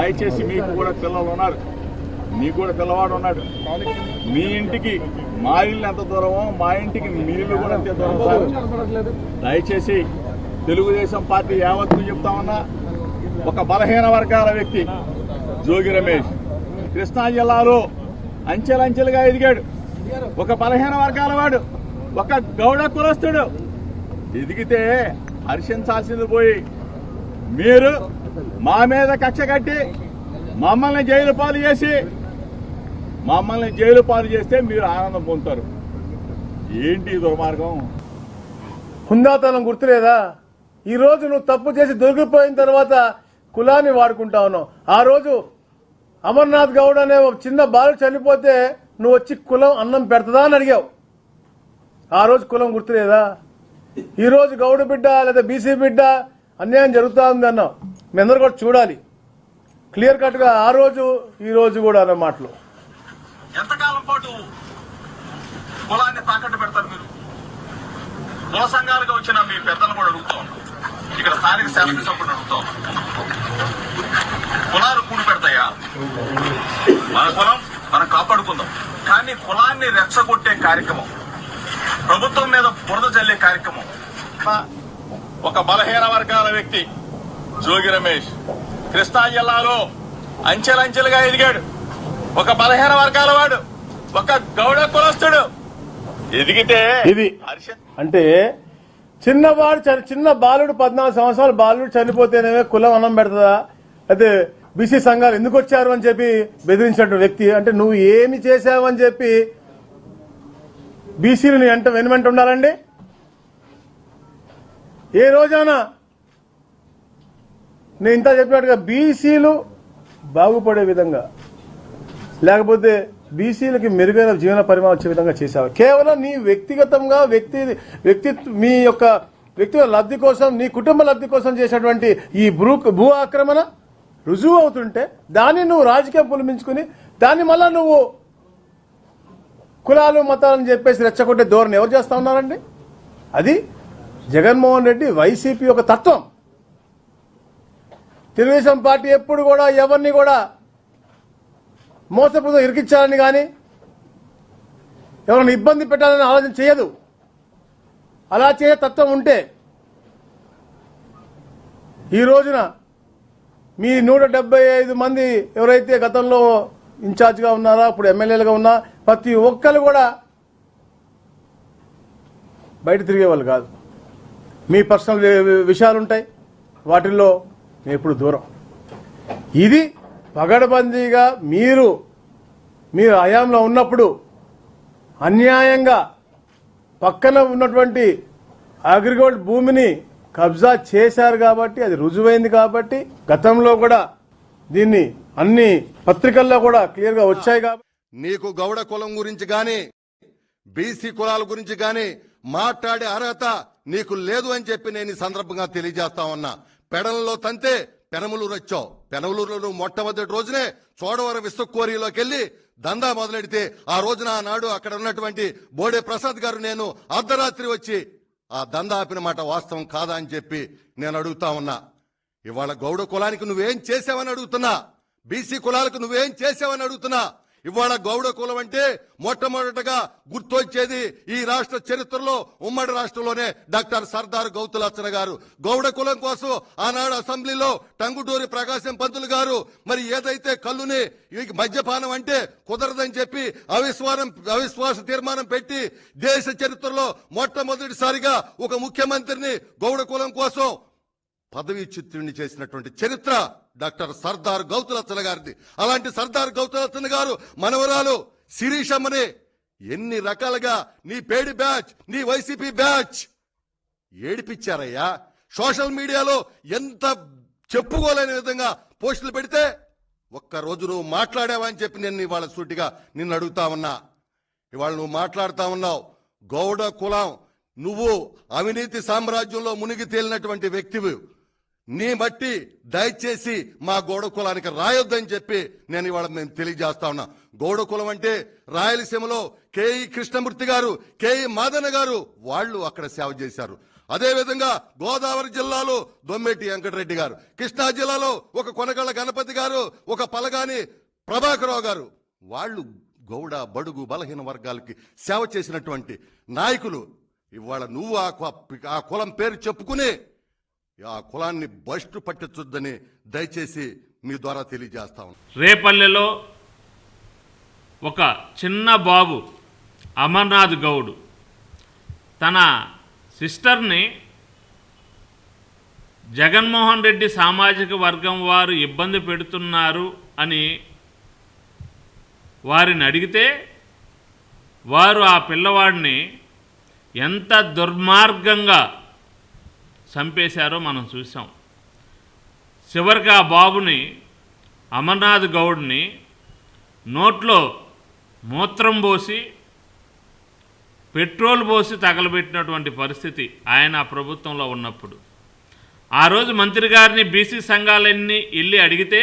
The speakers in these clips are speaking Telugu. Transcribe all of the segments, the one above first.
దయచేసి మీకు కూడా పిల్లలు ఉన్నారు, మీకు కూడా పిల్లవాడు ఉన్నాడు. మీ ఇంటికి మా ఇల్లు ఎంత దూరమో మా ఇంటికి మీ ఇల్లు కూడా అంతే దూరం సార్. దయచేసి తెలుగుదేశం పార్టీ యావత్తు చెప్తామన్నా, ఒక బలహీన వర్గాల వ్యక్తి జోగి రమేష్ కృష్ణా జిల్లాలో అంచెలంచెలుగా ఎదిగాడు. ఒక బలహీన వర్గాల వాడు, ఒక గౌడ కులస్తుడు ఎదిగితే హర్షించాల్సింది పోయి మీరు మా మీద కక్ష కట్టి మమ్మల్ని జైలు పాలు చేస్తే మీరు ఆనందం పొందుతారు. ఏంటి దుర్మార్గం? హుందాతనం గుర్తులేదా? ఈ రోజు నువ్వు తప్పు చేసి దొరికిపోయిన తర్వాత కులాన్ని వాడుకుంటా ఉన్నావు. ఆ రోజు అమర్నాథ్ గౌడ్ అనే ఒక చిన్న బాలుడు చనిపోతే నువ్వు వచ్చి కులం అన్నం పెడతదా అని అడిగావు. ఆ రోజు కులం గుర్తులేదా? ఈ రోజు గౌడ బిడ్డ లేదా బీసీ బిడ్డ అన్యాయం జరుగుతా ఉంది అన్నావు. మీ అందరూ కూడా చూడాలి క్లియర్ కట్ గా, ఆ రోజు ఈ రోజు కూడా అన్న మాటలు. ఎంతకాలం పాటు కులాన్ని తాకట్టు పెడతారు మీరు? కుల సంఘాలుగా వచ్చిన మీ పెద్దలు కూడా అడుగుతా ఉన్నాం, ఇక్కడ స్థానిక శాసనసభ్యులు అడుగుతా ఉన్నాం, కులాలు కూడి పెడతాయా? మన కులం మనం కాపాడుకుందాం, కానీ కులాన్ని రెచ్చగొట్టే కార్యక్రమం, ప్రభుత్వం మీద బురద జల్లే కార్యక్రమం ఒక బలహీన వర్గాల వ్యక్తి జోగి రమేష్ కృష్ణా జిల్లాలో అంచెలంచెలుగా ఎదిగాడు. ఒక బలహీన వర్గాల వాడు, ఒక గౌడ కులస్తుడు ఎదిగితే ఇది అంటే చిన్న బాలుడు 14 సంవత్సరాల బాలుడు చనిపోతేనే కులం అన్నం పెడతదా? అయితే బీసీ సంఘాలు ఎందుకు వచ్చారు అని చెప్పి బెదిరించినట్టు వ్యక్తి. అంటే నువ్వు ఏమి చేశావని చెప్పి బీసీలు నీ వెనుమంట ఉండాలండి? ఏ రోజైనా నేను ఇంత చెప్పినట్టుగా బీసీలు బాగుపడే విధంగా, లేకపోతే బీసీలకి మెరుగైన జీవన పరిమాణం వచ్చే విధంగా చేశావు. కేవలం నీ వ్యక్తిగతంగా మీ యొక్క వ్యక్తిగత లబ్ధి కోసం, నీ కుటుంబ లబ్ధి కోసం చేసినటువంటి ఈ భూ ఆక్రమణ రుజువు అవుతుంటే దాన్ని నువ్వు రాజకీయం పులిమించుకుని దాన్ని మళ్ళా నువ్వు కులాలు మతాలని చెప్పేసి రెచ్చగొట్టే ధోరణి ఎవరు చేస్తా ఉన్నారండి? అది జగన్మోహన్ రెడ్డి వైసీపీ యొక్క తత్వం. తెలుగుదేశం పార్టీ ఎప్పుడు కూడా ఎవరిని కూడా మోసపూర్వకంగా ఇరికించాలని కానీ ఎవరిని ఇబ్బంది పెట్టాలని ఆలోచన చేయదు. అలా చేసే తత్వం ఉంటే ఈ రోజున మీ 175 మంది ఎవరైతే గతంలో ఇన్ఛార్జ్గా ఉన్నారో, ఇప్పుడు ఎమ్మెల్యేలుగా ఉన్నా, ప్రతి ఒక్కరు కూడా బయట తిరిగేవాళ్ళు కాదు. మీ పర్సనల్ విషయాలు ఉంటాయి, వాటిల్లో ఎప్పుడు దూరం. ఇది పగడబందీగా మీరు హయాంలో ఉన్నప్పుడు అన్యాయంగా పక్కన ఉన్నటువంటి అగ్రిగోల్డ్ భూమిని కబ్జా చేశారు కాబట్టి, అది రుజువైంది కాబట్టి, గతంలో కూడా దీన్ని అన్ని పత్రికల్లో కూడా క్లియర్ గా వచ్చాయి. కాబట్టి నీకు గౌడ కులం గురించి గాని బీసీ కులాల గురించి గాని మాట్లాడే అర్హత నీకు లేదు అని చెప్పి నేను ఈ సందర్భంగా తెలియజేస్తా ఉన్నా. పెడలలో తంతే పెనమలూరు వచ్చావు. పెనమలూరులో మొట్టమొదటి రోజునే చోడవరం విశ్వకోరిలోకి వెళ్లి దందా మొదలెడితే ఆ రోజున ఆనాడు అక్కడ ఉన్నటువంటి బోడే ప్రసాద్ గారు నేను అర్ధరాత్రి వచ్చి ఆ దందా ఆపిన మాట వాస్తవం కాదా అని చెప్పి నేను అడుగుతా ఉన్నా. ఇవాళ గౌడ కులానికి నువ్వేం చేసావని అడుగుతున్నా, బీసీ కులాలకు నువ్వేం చేసావని అడుగుతున్నా. ఇవాళ గౌడ కులం అంటే మొట్టమొదటగా గుర్తొచ్చేది ఈ రాష్ట్ర చరిత్రలో ఉమ్మడి రాష్ట్రంలోనే డాక్టర్ సర్దార్ గౌతులచ్చన గారు. గౌడ కులం కోసం ఆనాడు అసెంబ్లీలో టంగుటూరి ప్రకాశం పంతులు గారు మరి ఏదైతే కళ్ళుని మద్యపానం అంటే కుదరదని చెప్పి అవిశ్వాస తీర్మానం పెట్టి దేశ చరిత్రలో మొట్టమొదటిసారిగా ఒక ముఖ్యమంత్రిని గౌడ కులం కోసం పదవీ చిత్రుణ్ణి చేసినటువంటి చరిత్ర డాక్టర్ సర్దార్ గౌతులచ్చన గారిది. అలాంటి సర్దార్ గౌతులచ్చన గారు మనవరాలు శిరీషమ్మని ఎన్ని రకాలుగా నీ పేడి బ్యాచ్, నీ వైసీపీ బ్యాచ్ ఏడిపించారయ్యా. సోషల్ మీడియాలో ఎంత చెప్పుకోలేని విధంగా పోస్టులు పెడితే ఒక్కరోజు నువ్వు మాట్లాడావా అని చెప్పి నేను ఇవాళ సూటిగా నిన్ను అడుగుతా ఉన్నా. ఇవాళ నువ్వు మాట్లాడుతా ఉన్నావు. గౌడ కులం నువ్వు అవినీతి సామ్రాజ్యంలో మునిగి తేలినటువంటి వ్యక్తివి. నీ బట్టి దయచేసి మా గౌడ కులానికి రాయొద్దని చెప్పి నేను ఇవాళ మేము తెలియజేస్తా ఉన్నా. గౌడ కులం అంటే రాయలసీమలో కేఈ కృష్ణమూర్తి గారు, కేఈ మాదన్న గారు వాళ్ళు అక్కడ సేవ చేశారు. అదేవిధంగా గోదావరి జిల్లాలో దొమ్మేటి వెంకటరెడ్డి గారు, కృష్ణా జిల్లాలో ఒక కొనగళ్ళ గణపతి గారు, ఒక పలగాని ప్రభాకరరావు గారు, వాళ్ళు గౌడ బడుగు బలహీన వర్గాలకి సేవ చేసినటువంటి నాయకులు. ఇవాళ నువ్వు ఆ కులం పేరు చెప్పుకుని ఆ కులాన్ని బస్టు పట్టించొద్దని దయచేసి మీ ద్వారా తెలియజేస్తాం. రేపల్లెలో ఒక చిన్న బాబు అమర్నాథ్ గౌడ్ తన సిస్టర్ని జగన్మోహన్ రెడ్డి సామాజిక వర్గం వారు ఇబ్బంది పెడుతున్నారు అని వారిని అడిగితే వారు ఆ పిల్లవాడిని ఎంత దుర్మార్గంగా చంపేశారో మనం చూసాం. చివరికి ఆ బాబుని అమర్నాథ్ గౌడ్ని నోట్లో మూత్రం పోసి పెట్రోల్ పోసి తగలబెట్టినటువంటి పరిస్థితి ఆయన ప్రభుత్వంలో ఉన్నప్పుడు. ఆ రోజు మంత్రి గారిని బీసీ సంఘాలన్నీ వెళ్ళి అడిగితే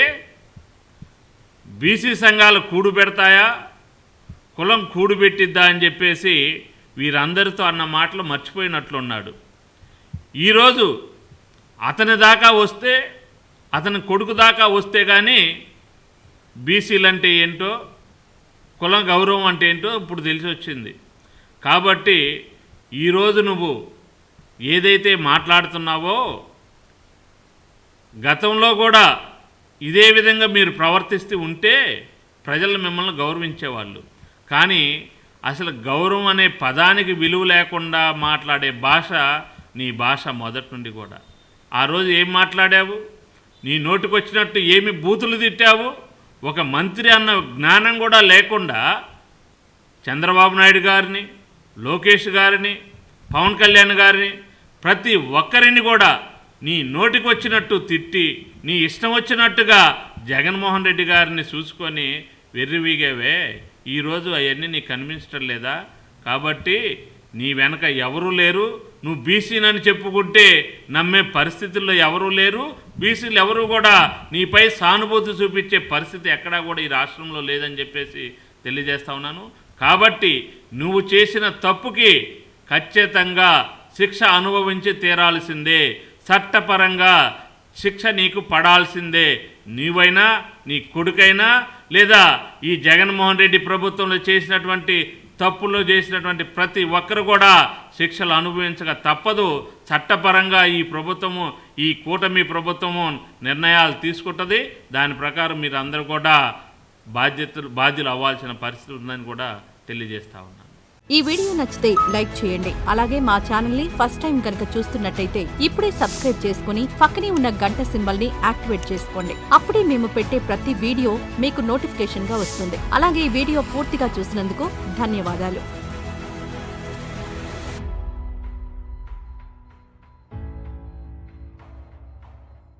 బీసీ సంఘాలు కూడు పెడతాయా, కులం కూడు పెట్టిద్దా అని చెప్పేసి వీరందరితో అన్న మాటలు మర్చిపోయినట్లున్నాడు. ఈరోజు అతని దాకా వస్తే, అతని కొడుకు దాకా వస్తే కానీ బీసీలు అంటే ఏంటో, కులం గౌరవం అంటే ఏంటో ఇప్పుడు తెలిసి వచ్చింది. కాబట్టి ఈరోజు నువ్వు ఏదైతే మాట్లాడుతున్నావో గతంలో కూడా ఇదే విధంగా మీరు ప్రవర్తిస్తూ ఉంటే ప్రజలు మిమ్మల్ని గౌరవించేవాళ్ళు. కానీ అసలు గౌరవం అనే పదానికి విలువ లేకుండా మాట్లాడే భాష నీ భాష మొదటి నుండి కూడా. ఆ రోజు ఏం మాట్లాడావు? నీ నోటికొచ్చినట్టు ఏమి బూతులు తిట్టావు? ఒక మంత్రి అన్న జ్ఞానం కూడా లేకుండా చంద్రబాబు నాయుడు గారిని, లోకేష్ గారిని, పవన్ కళ్యాణ్ గారిని, ప్రతి ఒక్కరిని కూడా నీ నోటికొచ్చినట్టు తిట్టి నీ ఇష్టం వచ్చినట్టుగా జగన్మోహన్ రెడ్డి గారిని చూసుకొని వెర్రివీగేవే. ఈరోజు అవన్నీ నీకు కనిపించడం లేదా? కాబట్టి నీ వెనక ఎవరూ లేరు. నువ్వు బీసీనని చెప్పుకుంటే నమ్మే పరిస్థితుల్లో ఎవరూ లేరు. బీసీలు ఎవరు కూడా నీపై సానుభూతి చూపించే పరిస్థితి ఎక్కడా కూడా ఈ రాష్ట్రంలో లేదని చెప్పేసి తెలియజేస్తా ఉన్నాను. కాబట్టి నువ్వు చేసిన తప్పుకి ఖచ్చితంగా శిక్ష అనుభవించి తీరాల్సిందే. చట్టపరంగా శిక్ష నీకు పడాల్సిందే. నీవైనా, నీ కొడుకైనా, లేదా ఈ జగన్మోహన్ రెడ్డి ప్రభుత్వంలో చేసినటువంటి తప్పులు చేసినటువంటి ప్రతి ఒక్కరు కూడా శిక్షలు అనుభవించక తప్పదు. చట్టపరంగా ఈ ప్రభుత్వము, ఈ కూటమి ప్రభుత్వము నిర్ణయాలు తీసుకుంటుంది. దాని ప్రకారం మీరు అందరూ కూడా బాధ్యులు అవ్వాల్సిన పరిస్థితి ఉందని కూడా తెలియజేస్తా ఉన్నాను. ఈ వీడియో నచ్చితే లైక్ చేయండి. అలాగే మా ఛానల్ ని ఫస్ట్ టైం కనుక చూస్తున్నట్టయితే ఇప్పుడే సబ్స్క్రైబ్ చేసుకుని పక్కనే ఉన్న గంట సింబల్ ని యాక్టివేట్ చేసుకోండి. అప్పుడే మేము పెట్టే ప్రతి వీడియో మీకు నోటిఫికేషన్ గా వస్తుంది. అలాగే ఈ వీడియో పూర్తిగా చూసినందుకు ధన్యవాదాలు.